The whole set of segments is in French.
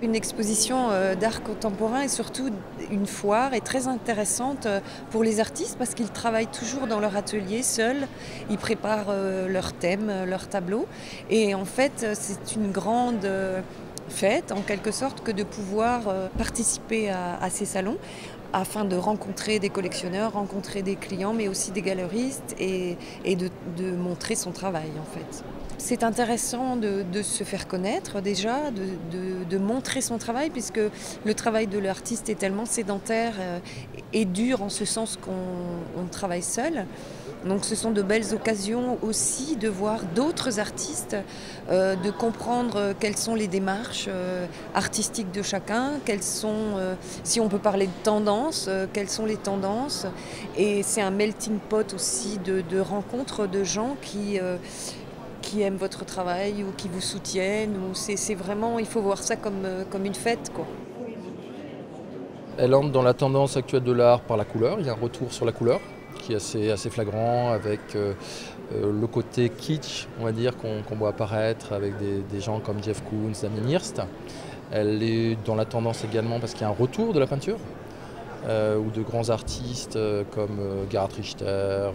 Une exposition d'art contemporain et surtout une foire est très intéressante pour les artistes parce qu'ils travaillent toujours dans leur atelier seuls, ils préparent leurs thèmes, leurs tableaux et en fait c'est une grande fête en quelque sorte que de pouvoir participer à ces salons afin de rencontrer des collectionneurs, rencontrer des clients mais aussi des galeristes et de montrer son travail en fait. C'est intéressant de se faire connaître déjà, de montrer son travail puisque le travail de l'artiste est tellement sédentaire et dur en ce sens qu'on travaille seul. Donc ce sont de belles occasions aussi de voir d'autres artistes, de comprendre quelles sont les démarches artistiques de chacun, quelles sont, si on peut parler de tendances, quelles sont les tendances. Et c'est un melting pot aussi de rencontres de gens qui aiment votre travail ou qui vous soutiennent. C'est vraiment, il faut voir ça comme une fête, quoi. Elle entre dans la tendance actuelle de l'art par la couleur. Il y a un retour sur la couleur qui est assez flagrant avec le côté kitsch, on va dire, qu'on voit apparaître avec des gens comme Jeff Koons, Damien Hirst. Elle est dans la tendance également parce qu'il y a un retour de la peinture. Ou de grands artistes comme Gerhard Richter,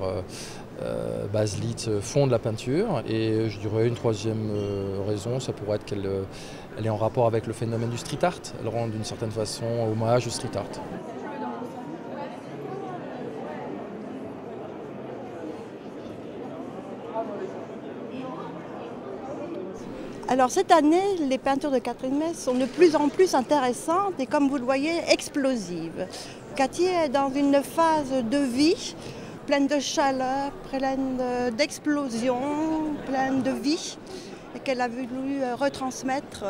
Bas Litt font de la peinture. Et je dirais une troisième raison, ça pourrait être qu'elle est en rapport avec le phénomène du street art. Elle rend d'une certaine façon hommage au street art. Alors cette année, les peintures de Catherine Mess sont de plus en plus intéressantes et comme vous le voyez, explosives. Cathy est dans une phase de vie, pleine de chaleur, pleine d'explosion, pleine de vie, et qu'elle a voulu retransmettre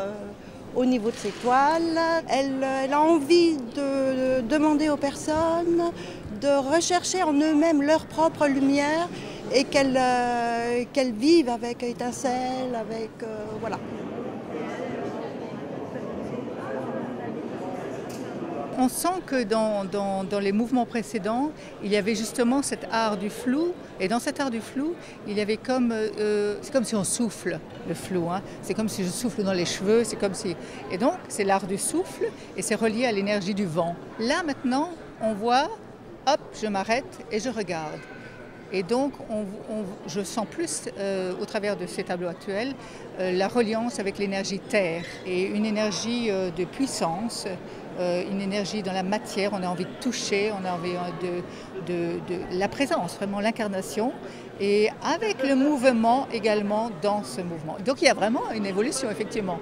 au niveau de ses toiles. Elle a envie de demander aux personnes de rechercher en eux-mêmes leur propre lumière et qu'elles vivent avec étincelle, avec voilà. On sent que dans les mouvements précédents, il y avait justement cet art du flou. Et dans cet art du flou, il y avait comme... c'est comme si on souffle le flou. Hein. C'est comme si je souffle dans les cheveux. C'est comme si... Et donc, c'est l'art du souffle et c'est relié à l'énergie du vent. Là, maintenant, on voit, hop, je m'arrête et je regarde. Et donc, je sens plus, au travers de ces tableaux actuels, la reliance avec l'énergie terre et une énergie de puissance, une énergie dans la matière. On a envie de toucher, on a envie de la présence, vraiment l'incarnation, et avec le mouvement également dans ce mouvement. Donc, il y a vraiment une évolution, effectivement.